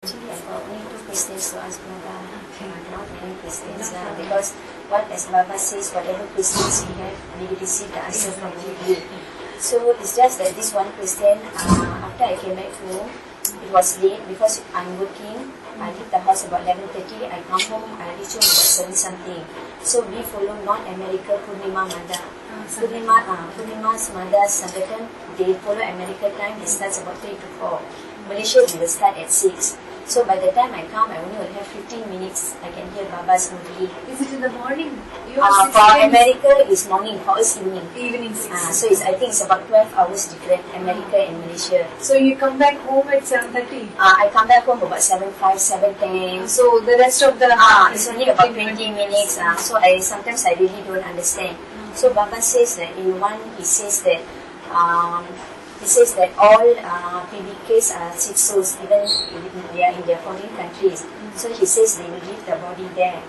Actually, I got only two questions to ask Baba, not many questions, because what as Baba says, whatever questions we have, we will receive the answer from you. So it's just that this one question, after I came back home, it was late because I'm working. I leave the house about 11:30. I come home, I reach home about 7 something. So we follow North America Purnima Mada. Purnima's Mada Sangathan, they follow America time. It starts about 3 to 4. Malaysia will start at 6. So by the time I come, I only will have 15 minutes. I can hear Baba's Murli. Is it in the morning? For America, it's morning. For us, evening. Evening 6. So I think it's about 12 hours different, America and Malaysia. So you come back home at 7:30? I come back home about 7:05, 7:10. So the rest of the... it's only about 20 minutes. So sometimes I really don't understand. So Baba says that in one, he says that all PBKs are sick souls, even if they are in their foreign countries. So he says they will leave the body there.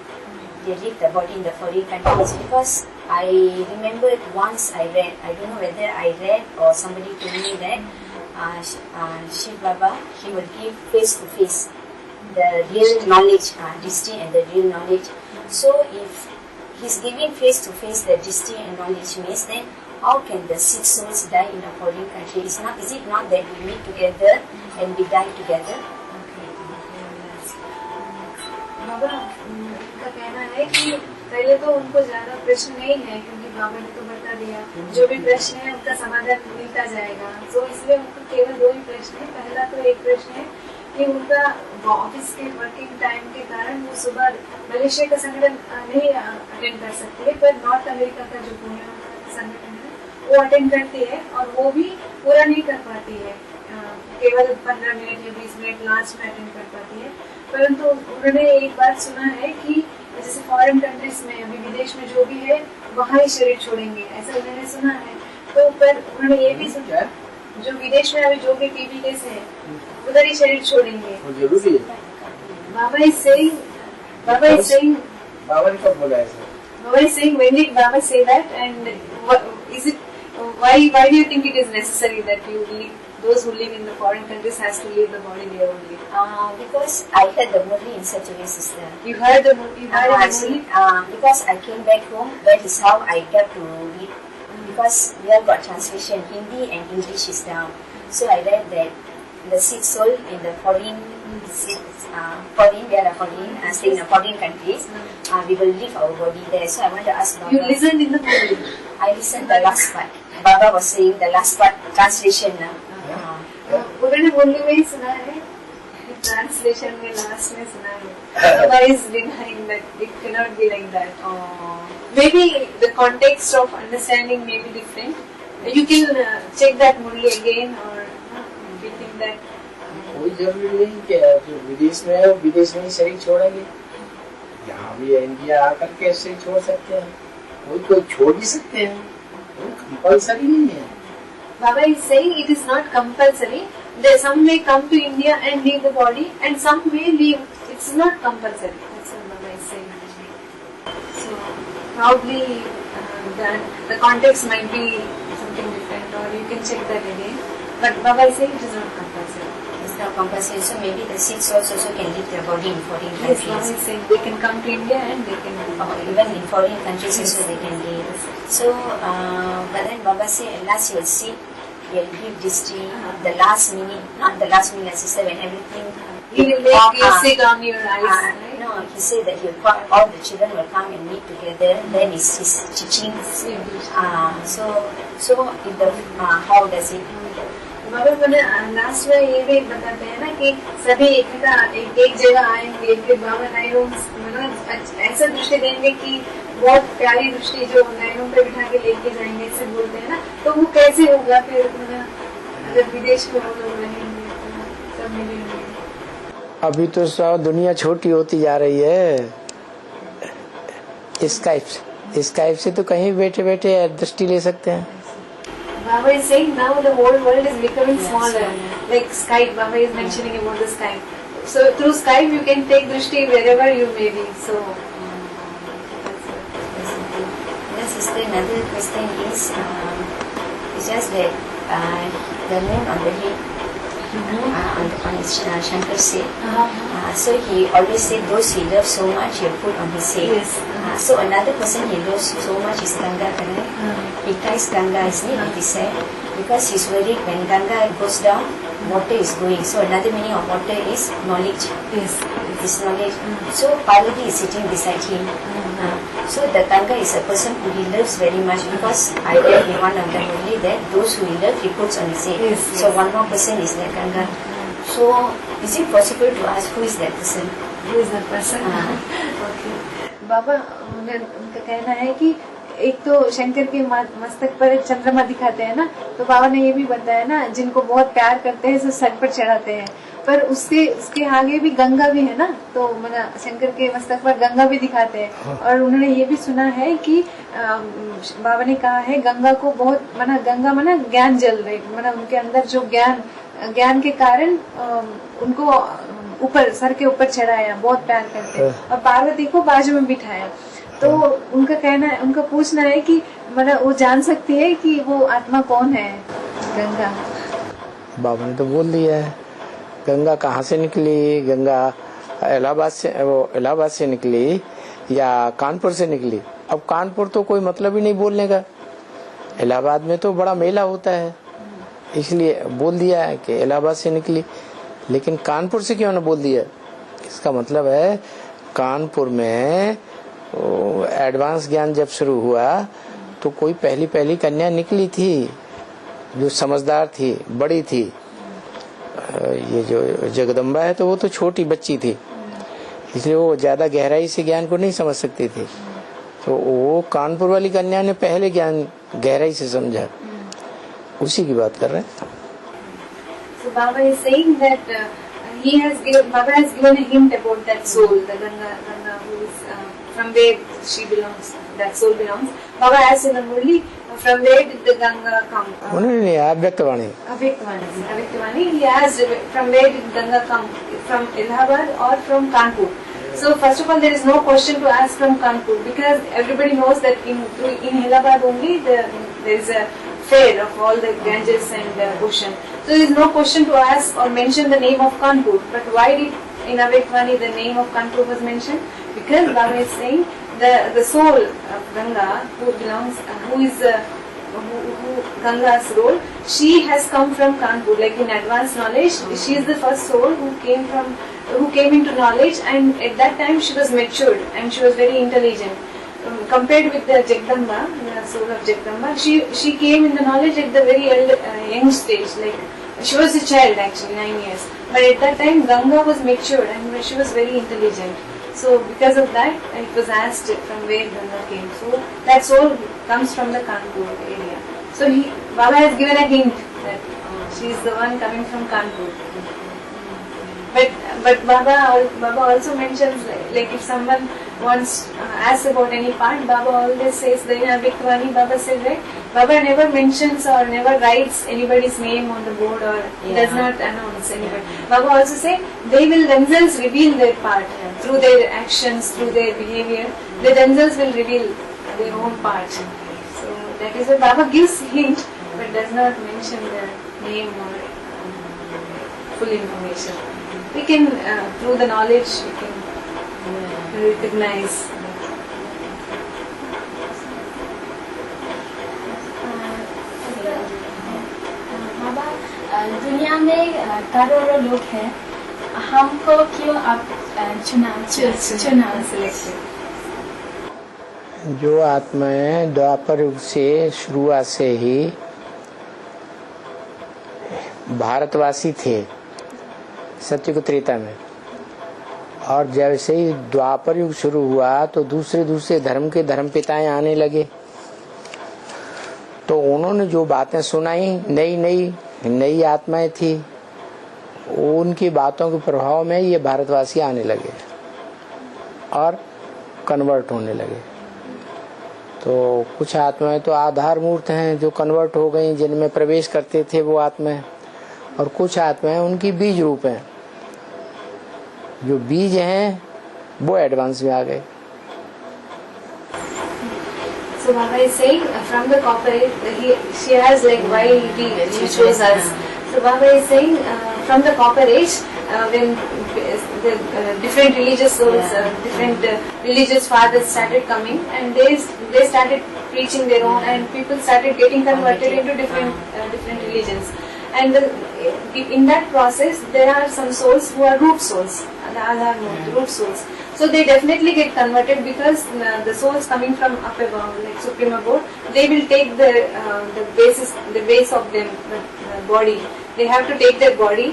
They leave the body in the foreign countries, because I remembered once I read, I don't know whether I read or somebody told me that Shiv Baba, he will give face to face the real knowledge, Dishti and the real knowledge. So if he's giving face to face the Dishti and knowledge means, then how can the sick souls die in a foreign country? Is it not that we meet together and we die together? बाबा का कहना है कि पहले तो उनको ज्यादा प्रश्न नहीं है, क्योंकि बाबा ने तो बता दिया जो भी प्रश्न है उनका समाधान मिलता जाएगा। तो इसलिए उनको केवल 2 ही प्रश्न है। पहला तो एक प्रश्न है कि उनका ऑफिस के वर्किंग टाइम के कारण वो सुबह मलेशिया का संगठन नहीं अटेंड कर सकती है, पर नॉर्थ अमेरिका का जो पूर्णिमा संगठन है वो अटेंड करती है, और वो भी पूरा नहीं कर पाती है, केवल 15 मिनट या 20 मिनट लास्ट में अटेंड कर पाती है। परंतु उन्होंने एक बात सुना है कि जैसे फॉरेन कंट्रीज में, अभी विदेश में जो भी है वहाँ ही शरीर छोड़ेंगे, ऐसा उन्होंने सुना है। तो पर उन्होंने ये भी सुना जो विदेश में अभी जो भी पीपी केस है उधर ही शरीर छोड़ेंगे। बाबा इज सेइंग बाबा ने कब बोला ऐसा? Baba is saying, when did Baba say that, and is it why do you think it is necessary that you leave, those who live in the foreign countries has to leave the body there only? Because I heard the Murli in such a way, sister. You heard the Murli? Because I came back home, that is how I got to read. Because we have got translation, Hindi and English is down. So I read that the sick soul in the foreign, stay in the foreign countries, we will leave our body there. So I want to ask Baba. You listened in the Murli? I listened the last part. Baba was saying the last part, translation. उन्होंने मुरली में ही सुना है, translation में last में सुना है। Baba is denying that it cannot be like that. Maybe the context of understanding may be different. You can check that Murli again, or you think that कोई जरूरी नहीं कि जो विदेश में है वो विदेश में ही शरीर छोड़ेंगे, यहाँ भी इंडिया आकर के शरीर छोड़ सकते हैं, कोई छोड़ भी सकते हैं, कंपल्सरी नहीं है। Baba is saying it is not compulsory. Some may come to India and leave the body, and some may leave. It's not compulsory. That's what Baba is saying. So probably the context might be something different, or you can check that again. But Baba is saying it is not compulsory. It's not compulsory. So maybe the sick souls also can leave their body in foreign Yes, countries. Baba is saying they can come to India and they can Even in foreign countries also they can leave. So, but then Baba said at last you'll see, you'll give Dishti the last minute, not the last minute, sister, when everything. He will make you sit on your eyes. No, he said that all the children will come and meet together. Then his teaching. So if the how does it? बाबा मैंने last में ये भी बताते हैं ना कि सभी एक जगह आएंगे, फिर बाबा नायरों मतलब ऐसा दृष्टि देंगे कि बहुत प्यारी दृष्टि जो नायरों पे बिठा के लेके जाएंगे, ऐसे बोलते हैं ना। तो वो कैसे होगा फिर, अगर विदेश में वो लोग रहेंगे तो सब मिलेंगे। अभी तो सब दुनिया छोटी होती जा रही है, स्काइप से तो कहीं बैठे बैठे दृष्टि ले सकते हैं। Baba is saying now the whole world is becoming smaller, like Skype. Baba is mentioning about the Skype. So through Skype you can take drishti wherever you may be. So Yes, sister, another question is just that the moon on the head, on his Shankar said. So he always said those he loves so much he'll put on his head. Yes. So another person he loves so much is Ganga, correct? He ties Ganga his name on his head because he's worried when Ganga goes down, water is going. So another meaning of water is knowledge. Yes. This knowledge. So Parvati is sitting beside him. So the Ganga is a person who he loves very much because I read in one of them only that those who he loves he puts on his head. Yes, So yes. one more person is that Ganga. So is it possible to ask who is that person? Who is that person? Okay. बाबा उनका कहना है कि एक तो शंकर के मस्तक पर एक चंद्रमा दिखाते हैं ना, तो बाबा ने ये भी बताया ना, जिनको बहुत प्यार करते हैं सो सर पर चढ़ाते हैं, पर उसके आगे भी गंगा भी है ना, तो मना शंकर के मस्तक पर गंगा भी दिखाते हैं। और उन्होंने ये भी सुना है कि बाबा ने कहा है गंगा को बहुत मना, गंगा मना ज्ञान जल रही, मना उनके अंदर जो ज्ञान के कारण उनको ऊपर सर के ऊपर चढ़ाया, बहुत प्यार करते हैं, और पार्वती को बाजू में बिठाया। तो उनका कहना है, उनका पूछना है कि मतलब वो जान सकती है कि वो आत्मा कौन है गंगा? बाबा ने तो बोल दिया है, गंगा कहाँ से निकली, गंगा इलाहाबाद से निकली या कानपुर से निकली। अब कानपुर तो कोई मतलब ही नहीं बोलने का, इलाहाबाद में तो बड़ा मेला होता है, इसलिए बोल दिया है कि इलाहाबाद से निकली। लेकिन कानपुर से क्यों ना बोल दिया, इसका मतलब है कानपुर में एडवांस ज्ञान जब शुरू हुआ तो कोई पहली कन्या निकली थी जो समझदार थी, बड़ी थी। ये जो जगदम्बा है तो वो तो छोटी बच्ची थी, इसलिए वो ज्यादा गहराई से ज्ञान को नहीं समझ सकती थी। तो वो कानपुर वाली कन्या ने पहले ज्ञान गहराई से समझा, उसी की बात कर रहे हैं। So Baba is saying that Baba has given a hint about that soul, the Ganga who is from where she belongs, that soul belongs. Baba asked in the Murli, from where did the Ganga come? नहीं, अव्यक्तवाणी। Avyaktvani. He asked from where did Ganga come, from Allahabad or from Kanpur. So first of all, there is no question to ask from Kanpur because everybody knows that in Allahabad only there is a fair of all the Ganges and ocean. So there is no question to ask or mention the name of Kanpur. But why did in Avyaktvani the name of Kanpur was mentioned? Because Baba is saying the soul of Ganga who is Ganga's role, she has come from Kanpur. Like in advanced knowledge, she is the first soul who came into knowledge, and at that time she was matured and she was very intelligent. Compared with the Jagdamba, the soul of Jagdamba, she came in the knowledge at the very young stage. Like she was a child actually, 9 years. But at that time, Ganga was matured and she was very intelligent. So because of that, it was asked from where Ganga came. So that soul comes from the Kanpur area. So Baba has given a hint that she is the one coming from Kanpur. But Baba also mentions like if someone wants asks about any part, Baba always says that in Avyaktvani, Baba says right, Baba never mentions or never writes anybody's name on the board or does not announce anybody. Baba also say they will themselves reveal their part through their actions, through their behavior. They themselves will reveal their own part. So that is why Baba gives hint but does not mention the name or full information. We can, through the knowledge, we can recognize. बाबा, दुनिया में करोड़ों लोग हैं, हमको क्यों आप चुना जो आत्माएं द्वापर युग से शुरुआत से ही भारतवासी थे सत्ययुग त्रेता में, और जैसे ही द्वापर युग शुरू हुआ तो दूसरे धर्म के धर्म पिताएं आने लगे, तो उन्होंने जो बातें सुनाई, नई आत्माएं थी, उनकी बातों के प्रभाव में ये भारतवासी आने लगे और कन्वर्ट होने लगे। तो कुछ आत्माएं तो आधार मूर्त हैं जो कन्वर्ट हो गई, जिनमें प्रवेश करते थे वो आत्माएं, और कुछ आत्माएं उनकी बीज रूप हैं, जो बीज हैं वो एडवांस में आ गए। So Baba is saying from the corporate, she has like why he chose us. So Baba is saying from the copper age, when the different religious souls, different religious fathers started coming, and they started preaching their own, and people started getting converted into different religions. And in that process, there are some souls who are root souls, the Adhar Murti, root souls. So they definitely get converted because the souls coming from up above, like Supreme Abode, they will take the base of them, the body. They have to take their body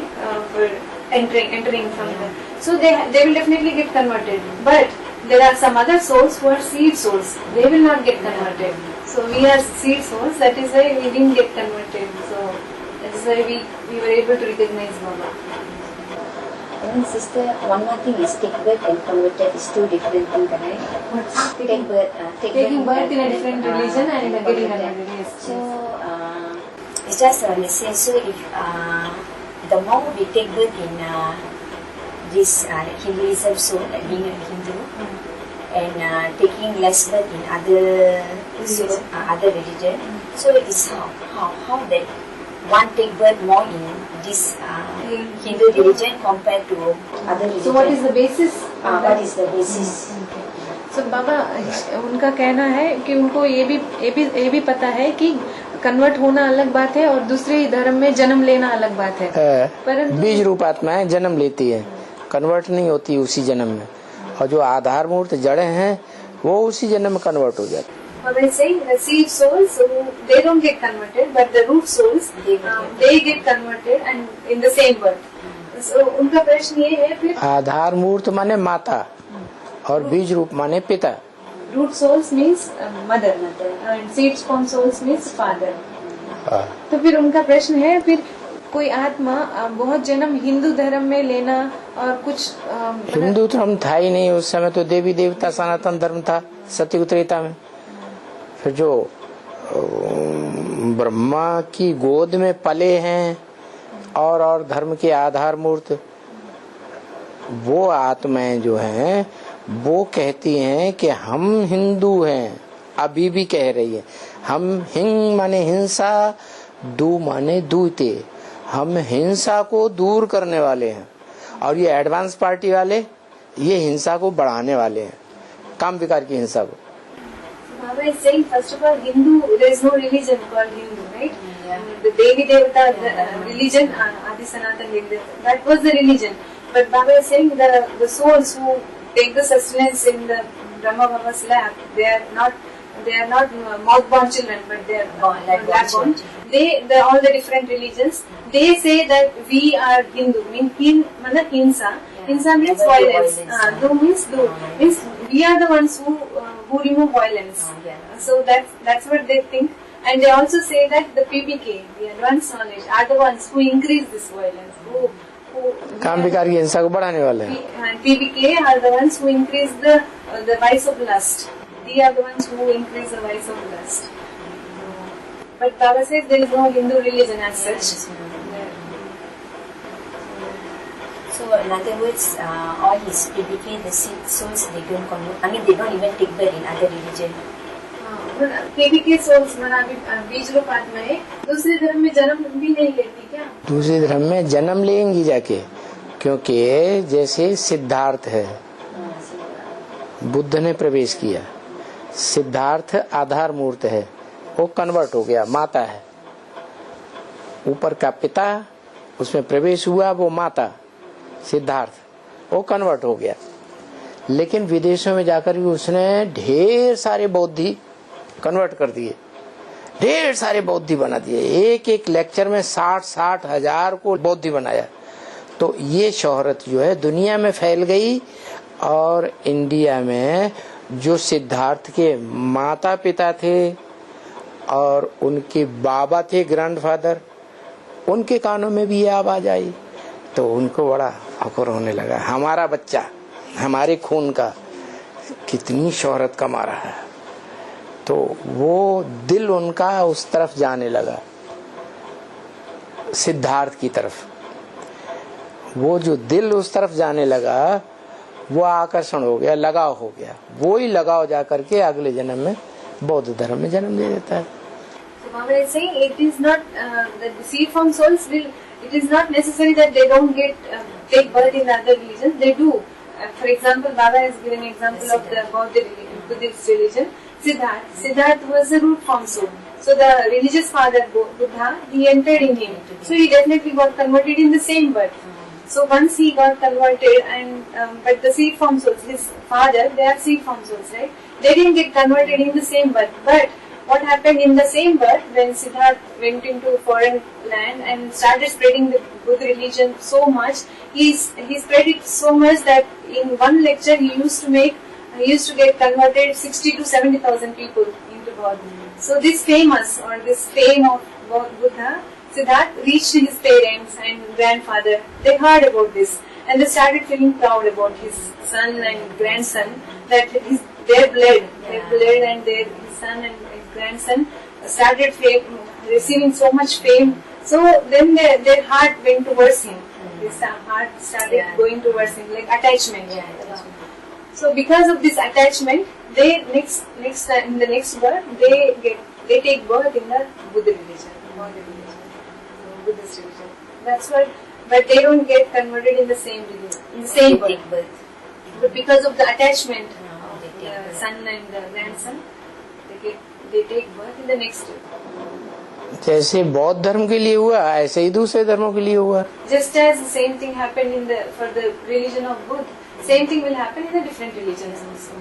for entering from there. So they will definitely get converted. But there are some other souls who are seed souls. They will not get converted. So we are seed souls. That is why we didn't get converted. So that is why we were able to recognize Baba. And sister, one more thing is take birth and converted is two different things, right? What's Take birth, taking birth in a different religion and getting converted. Yes. So it's just let's say, so if the more we take birth in this Hinduism, so like being a Hindu, and taking less birth in other religion, so it is how that one take birth more in this Hindu religion compared to other religion. So what is the basis? What is the basis? So बाबा उनका कहना है कि उनको ये भी पता है कि कन्वर्ट होना अलग बात है और दूसरे धर्म में जन्म लेना अलग बात है, परंतु बीज रूप आत्माएं जन्म लेती है, कन्वर्ट नहीं होती उसी जन्म में, और जो आधार मूर्त जड़ें हैं वो उसी जन्म में कन्वर्ट हो जाती है. They say the seed souls, they don't get converted, but the root souls, they get converted and in the same birth. So उनका प्रश्न ये है फिर आधार मूर्त माने माता और बीज रूप माने पिता. Root souls means mother, and seed spawn souls means father. तो फिर उनका प्रश्न है फिर कोई आत्मा बहुत जन्म हिंदू धर्म में लेना और कुछ हिंदू धर्म था ही नहीं उस समय, तो देवी देवता सनातन धर्म था सतयुग त्रेता में. फिर जो ब्रह्मा की गोद में पले हैं और धर्म के आधार मूर्त, वो आत्माएं जो हैं वो कहती हैं कि हम हिंदू हैं. अभी भी कह रही है. हम हिंग माने हिंसा, दू माने दूते, हम हिंसा को दूर करने वाले हैं. और ये एडवांस पार्टी वाले ये हिंसा को बढ़ाने वाले हैं, काम विकार की हिंसा को. Baba is saying, first of all, Hindu, there is no religion called Hindu, right? Yeah. The Devi Devata, the religion, Adi Sanatan Devata, that was the religion. But Baba is saying the souls who take the sustenance in the Brahma Baba's lap, they are not mouth-born children, but they are lap-born. All the different religions, they say that we are Hindu, means Hinsa. Hinsa means violence. Do means do. Means we are the ones who remove violence. So that's what they think. And they also say that the PBK, the advanced knowledge, are the ones who increase this violence. काम विकार की हिंसा को बढ़ाने वाले हैं. And PBK are the ones who increase the vice of lust. They are the ones who increase the vice of lust. But Baba says there is no Hindu religion as such. So in other words, all his PBK, the seed souls, they don't convert. I mean, they don't even take birth in other religion. PBK souls बीज रूप आत्माएं दूसरे धर्म में जन्म भी नहीं लेती क्या? दूसरे धर्म में जन्म लेंगी जाके, क्योंकि जैसे सिद्धार्थ है, बुद्ध ने प्रवेश किया, सिद्धार्थ आधार मूर्त है, वो कन्वर्ट हो गया, माता है. ऊपर का पिता उसमें प्रवेश हुआ, वो माता सिद्धार्थ, वो कन्वर्ट हो गया. लेकिन विदेशों में जाकर भी उसने ढेर सारे बौद्धि कन्वर्ट कर दिए, ढेर सारे बौद्धि बना दिए. एक लेक्चर में 60 हजार को बौद्धि बनाया. तो ये शोहरत जो है दुनिया में फैल गई. और इंडिया में जो सिद्धार्थ के माता पिता थे और उनके बाबा थे ग्रैंडफादर, उनके कानों में भी ये आवाज आई, तो उनको बड़ा फक्र होने लगा, हमारा बच्चा हमारे खून का कितनी शोहरत कमा रहा है. तो वो दिल उनका उस तरफ जाने लगा, सिद्धार्थ की तरफ. वो जो दिल उस तरफ जाने लगा, वो आकर्षण हो गया, लगाव हो गया. वो ही लगाव जाकर के अगले जन्म में बौद्ध धर्म में जन्म ले देता है. So Baba is saying it is not the seed form souls will it is not necessary that they don't take birth in other religions. They do. For example, Baba has given an example of the Buddhist religion. Siddhartha was a root form soul. So the religious father Buddha, he entered in him. So he definitely got converted in the same birth. So once he got converted, and but the seed form souls, his father, they are seed form souls, right? They didn't get converted in the same birth. But what happened in the same birth, when Siddhartha went into foreign land and started spreading the Buddha religion so much, he spread it so much that in one lecture he used to get converted 60 to 70,000 people into God. So this fame of Buddha, Siddhartha, reached his parents and grandfather. They heard about this and they started feeling proud about his son and grandson, that their blood and his son and his grandson started receiving so much fame. So then their heart went towards him. This heart started going towards him, like attachment. So because of this attachment, they in the next birth they take birth in the Buddha religion, Buddhist religion. That's why, but they don't get converted in the same religion, in the same birth. But because of the attachment of the son and the grandson, they take birth in the next birth. जैसे बौद्ध धर्म के लिए हुआ ऐसे ही दूसरे धर्मों के लिए हुआ. Just as the same thing happened for the religion of Buddha, same thing will happen in the different religions also.